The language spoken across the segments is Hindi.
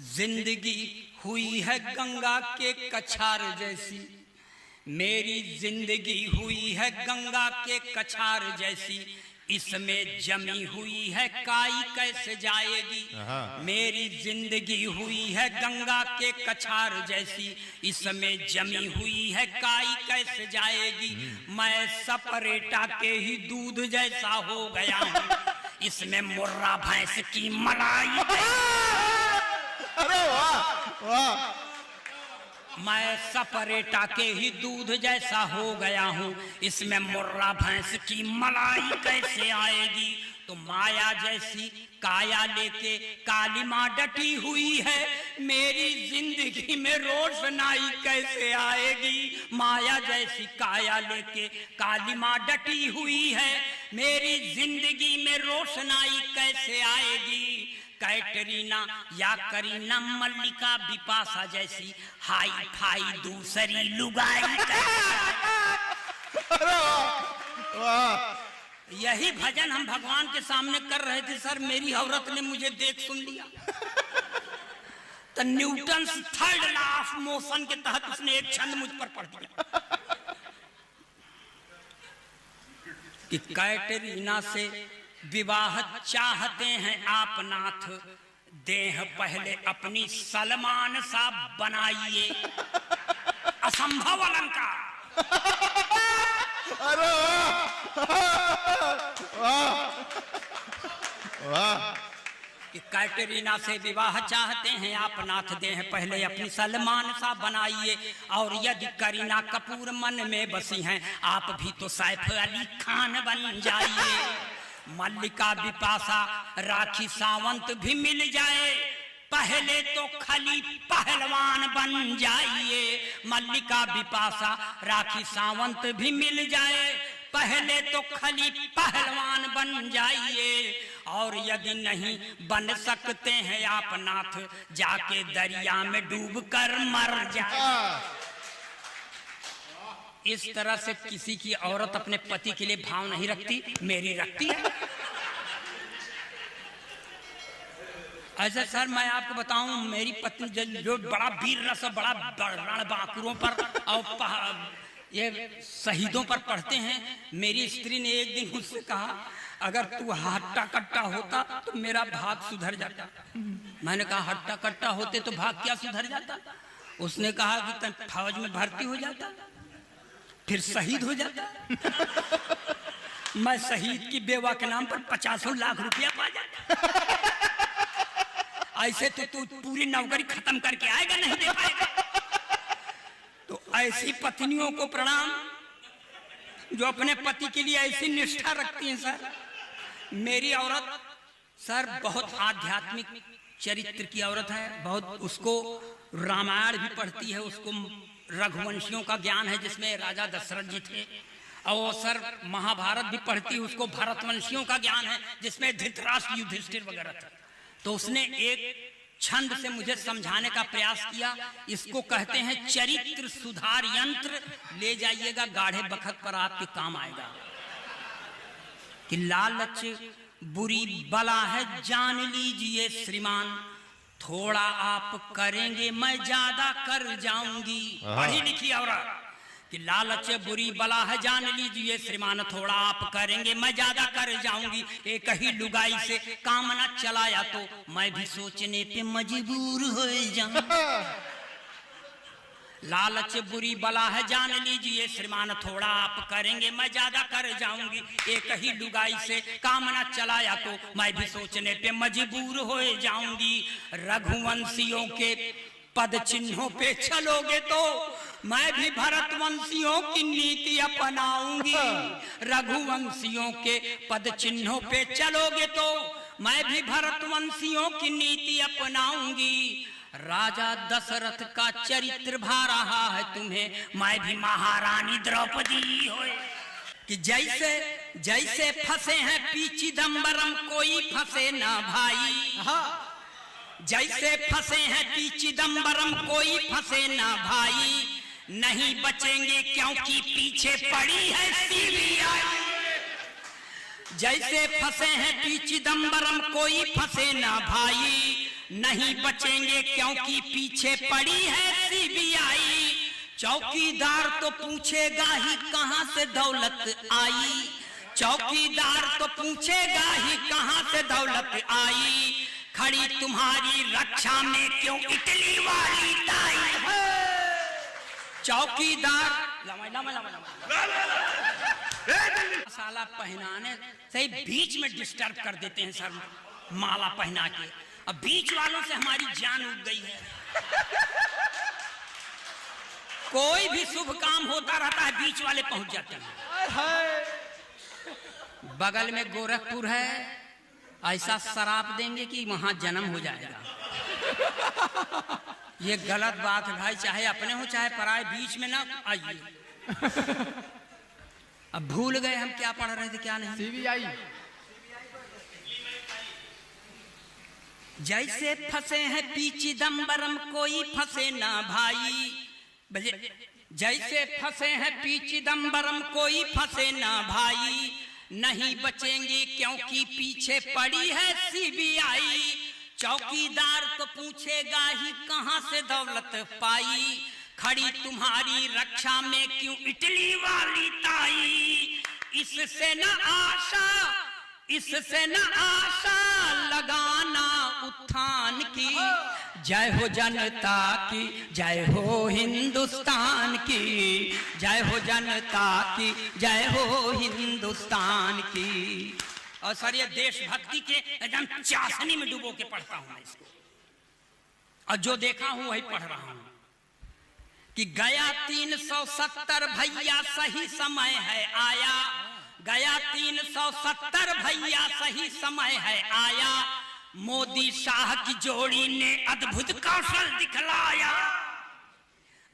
जिंदगी हुई है गंगा के कछार जैसी, मेरी जिंदगी हुई है गंगा के कछार जैसी, इसमें जमी हुई है काई कैसे जाएगी। मेरी जिंदगी हुई है गंगा के कछार जैसी, इसमें जमी हुई है काई कैसे जाएगी। मैं सपरेटा के ही दूध जैसा हो गया हूँ, इसमें मुर्रा भैंस की मलाई। अरे वाह वाह। मैं सपरेटा के ही दूध जैसा हो गया हूँ, इसमें मुर्रा भैंस की मलाई कैसे आएगी। तो माया जैसी काया लेके काली माँ डटी हुई है, मेरी जिंदगी में रोशनाई कैसे आएगी। माया जैसी काया लेके काली माँ डटी हुई है, मेरी जिंदगी में रोशनाई कैसे आएगी। कैटरीना या करीना मल्लिका बिपाशा जैसी हाई फाई दूसरी लुगाई। यही भजन हम भगवान के सामने कर रहे थे सर, मेरी औरत ने मुझे देख सुन लिया। तो Newton third law of motion के तहत उसने एक छंद मुझ पर पढ़ दिया कि कैटरीना से विवाह चाहते हैं आप नाथ, देह पहले अपनी सलमान सा बनाइए। असंभव अलंकार। अरे वाह। कि कैटरीना से विवाह चाहते हैं आप नाथ, देह पहले अपनी सलमान सा बनाइए। और यदि करीना कपूर मन में बसी हैं, आप भी तो सैफ अली खान बन जाइए। मल्लिका बिपाशा राखी सावंत भी मिल जाए, पहले तो खली पहलवान बन जाइए। मल्लिका बिपाशा राखी सावंत भी मिल जाए, पहले तो खली पहलवान बन जाइए। और यदि नहीं बन सकते हैं आप नाथ, जाके दरिया में डूब कर मर जाए। इस तरह से किसी की औरत अपने पति के लिए भाव नहीं रखती, मेरी रखती है। ऐसा सर मैं आपको बताऊं, मेरी पत्नी जो बड़ा वीर रस, बड़ा रणबांकुरों पर और ये शहीदों पर पढ़ते हैं। मेरी स्त्री ने एक दिन मुझसे कहा, अगर तू हट्टा कट्टा होता तो मेरा भाग सुधर जाता। मैंने कहा हट्टा कट्टा होते तो भाग क्या सुधर जाता। उसने कहा कि तुम फौज में भर्ती हो जाता, फिर शहीद हो जाता। मैं शहीद की बेवा के नाम पर 50 लाख रुपया पा जाता। ऐसे तो तू पूरी नौकरी खत्म करके आएगा, नहीं दे पाएगा। तो ऐसी पत्नियों को प्रणाम जो अपने पति के लिए ऐसी निष्ठा रखती हैं। सर मेरी औरत सर बहुत आध्यात्मिक चरित्र की औरत है, बहुत उसको रामायण भी पढ़ती है, उसको रघुवंशियों का ज्ञान है जिसमें राजा दशरथ जी थे। और सर महाभारत भी पढ़ती है, उसको भरतवंशियों का ज्ञान है जिसमें धृतराष्ट्र युधिष्ठिर वगैरह था। तो उसने एक छंद से मुझे समझाने का प्रयास किया। इसको कहते हैं चरित्र सुधार यंत्र। ले जाइएगा, गाढ़े बखत पर आपके काम आएगा। कि लालच बुरी बला है जान लीजिए श्रीमान, थोड़ा आप करेंगे मैं ज्यादा कर जाऊंगी। पढ़ी लिखी औरत कि लालच बुरी बला है जान लीजिए श्रीमान, थोड़ा आप करेंगे मैं ज्यादा कर जाऊंगी। एक ही लुगाई से काम न चलाया तो मैं भी सोचने पे मजबूर हो जाऊं। लालच बुरी बला है जान लीजिए श्रीमान, थोड़ा आप करेंगे मैं ज्यादा कर जाऊंगी। एक ही लुगाई से काम न चलाया तो मैं भी सोचने पे मजबूर हो जाऊंगी। रघुवंशियों के पद चिन्हों पे चलोगे तो मैं भी भरतवंशियों की नीति अपनाऊंगी। रघुवंशियों के पद चिन्हों पे चलोगे तो मैं भी भरतवंशियों की नीति अपनाऊंगी। राजा दशरथ का चरित्र भा रहा है तुम्हें, मैं भी महारानी द्रौपदी हो। कि जैसे जैसे फंसे हैं पी चिदम्बरम, कोई फंसे ना भाई। जैसे फंसे हैं पी चिदम्बरम, कोई फंसे ना भाई। नहीं बचेंगे क्योंकि पीछे पड़ी है सीबीआई। जैसे फंसे हैं पी चिदम्बरम, कोई फंसे ना भाई। नहीं बचेंगे क्योंकि पीछे पड़ी है सीबीआई। चौकीदार तो पूछेगा ही कहां से दौलत आई, चौकीदार तो पूछेगा ही कहां से दौलत आई। खड़ी तुम्हारी रक्षा में क्यों इटली वाली ताई। चौकीदार साला पहनाने से बीच में डिस्टर्ब कर देते हैं सर, माला पहना के। अब बीच वालों से हमारी जान उग गई है। कोई भी शुभ काम होता रहता है, बीच वाले पहुंच जाते हैं। बगल में गोरखपुर है, ऐसा शराब देंगे कि वहां जन्म हो जाएगा। ये गलत बात है भाई, चाहे अपने हो चाहे पराए, बीच में ना आइए। अब भूल गए हम क्या पढ़ रहे थे क्या नहीं। सीबीआई जैसे फंसे हैं पी चिदम्बरम कोई फंसे ना भाई, जैसे फंसे हैं पी चिदम्बरम कोई फंसे ना भाई। नहीं बचेंगे क्योंकि पीछे पड़ी है सीबीआई। चौकीदार तो पूछेगा ही कहां से दौलत पाई। खड़ी तुम्हारी रक्षा में क्यों इटली वाली ताई। इससे न आशा, इससे न आशा लगाना उत्थान की। जय हो जनता की, जय हो हिंदुस्तान की, जय हो जनता की, जय हो हिंदुस्तान की। और सर ये देशभक्ति के एकदम चाशनी में डूबो के पढ़ता हूं मैं इसको, और जो देखा हूं वही पढ़ रहा हूं कि गया 370 भैया सही समय है आया। गया 370 भैया सही समय है आया। मोदी शाह की जोड़ी ने अद्भुत कौशल दिखलाया।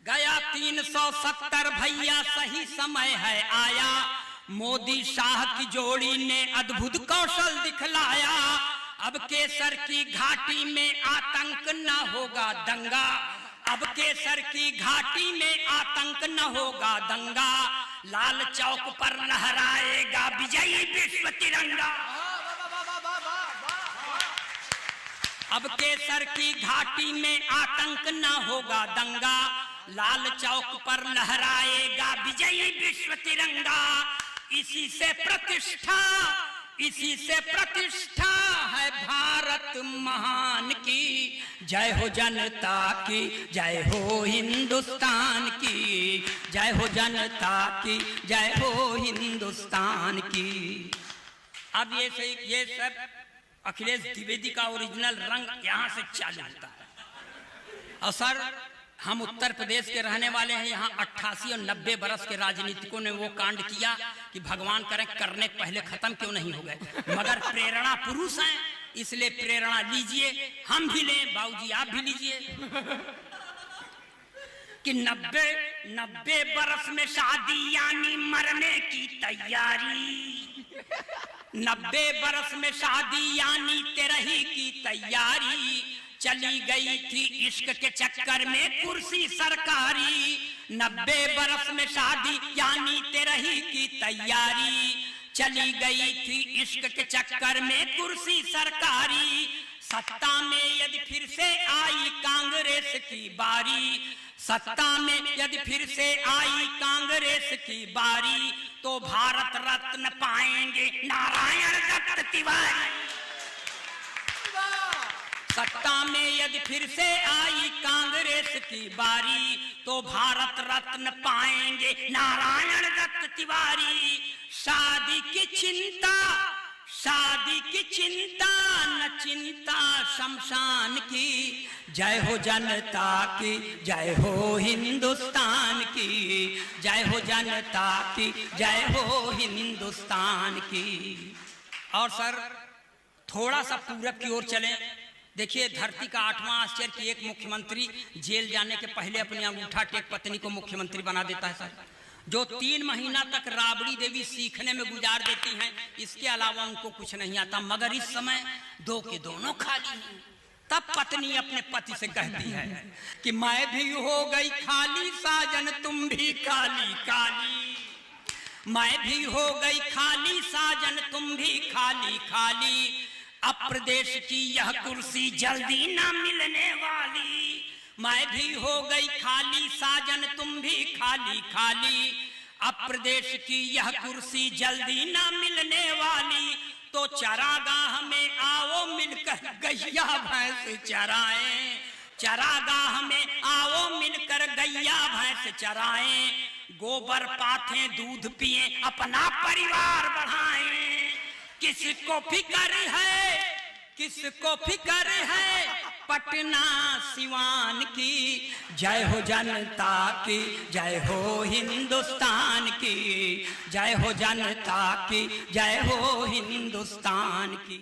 गया 370 भैया सही समय है आया। मोदी शाह की जोड़ी ने अद्भुत कौशल दिखलाया। अब केसर की घाटी में आतंक न होगा दंगा। अब केसर की घाटी में आतंक न होगा दंगा। लाल चौक पर लहराएगा विजयी विश्व तिरंगा। अब केसर की घाटी में आतंक न होगा दंगा। लाल चौक पर लहराएगा विजयी विश्व तिरंगा। इसी से प्रतिष्ठा, इसी से प्रतिष्ठा है भारत महान की। जय हो जनता की, जय हो हिंदुस्तान की, जय हो जनता की, जय हो हिंदुस्तान की। अब ये सब अखिलेश द्विवेदी का ओरिजिनल रंग यहाँ से चालू होता है। और सर हम उत्तर प्रदेश के रहने वाले हैं। यहाँ 88 और 90 बरस के राजनीतिकों ने वो कांड किया कि भगवान करें करने के पहले खत्म क्यों नहीं हो गए। मगर प्रेरणा पुरुष हैं, इसलिए प्रेरणा लीजिए, हम भी लें, बाबूजी आप भी लीजिए। कि 90 बरस में शादी यानी मरने की तैयारी। 90 बरस में शादी यानी तेरही की तैयारी। चली गई थी इश्क के चक्कर में कुर्सी सरकारी। 90 बरस में शादी यानी तेरही की तैयारी। चली गई थी इश्क के चक्कर में कुर्सी सरकारी। सत्ता में यदि फिर से आई कांग्रेस की बारी। सत्ता में यदि फिर से आई कांग्रेस की बारी। तो भारत रत्न पाएंगे नारायण दत्त तिवारी। सत्ता में यदि फिर से आई कांग्रेस की बारी। तो भारत रत्न पाएंगे नारायण दत्त तिवारी। शादी की चिंता, शादी की चिंता न चिंता शमशान की। जय हो जनता की, जय हो हिंदुस्तान की, जय हो जनता की, जय हो हिंदुस्तान की। और सर थोड़ा सा पूरब की ओर चलें। देखिए धरती का 8वां आश्चर्य कि एक मुख्यमंत्री जेल जाने के पहले अपनी अंगूठा टेक पत्नी को मुख्यमंत्री बना देता है सर। जो 3 महीना तक राबड़ी देवी सीखने में गुजार देती हैं, इसके अलावा उनको कुछ नहीं आता। मगर इस समय 2 के दोनों खाली हैं। तब पत्नी अपने पति से कहती है कि मैं भी हो गई खाली साजन तुम भी काली काली। मैं भी हो गई खाली साजन तुम भी खाली खाली। अब प्रदेश की यह कुर्सी जल्दी ना मिलने वाली, मैं भी हो गई खाली साजन तुम भी खाली खाली। अब प्रदेश की यह कुर्सी जल्दी ना मिलने वाली, तो चरागाह में आओ मिलकर गैया भैंस चराएं, चरागाह में आओ मिलकर गैया भैंस चराएं, गोबर पाथें दूध पिए अपना परिवार बढ़ाएं। किसको फिक्र है, किसको फिक्र है पटना सिवान की, जय हो जनता की, जय हो हिंदुस्तान की, जय हो जनता की, जय हो हिंदुस्तान की।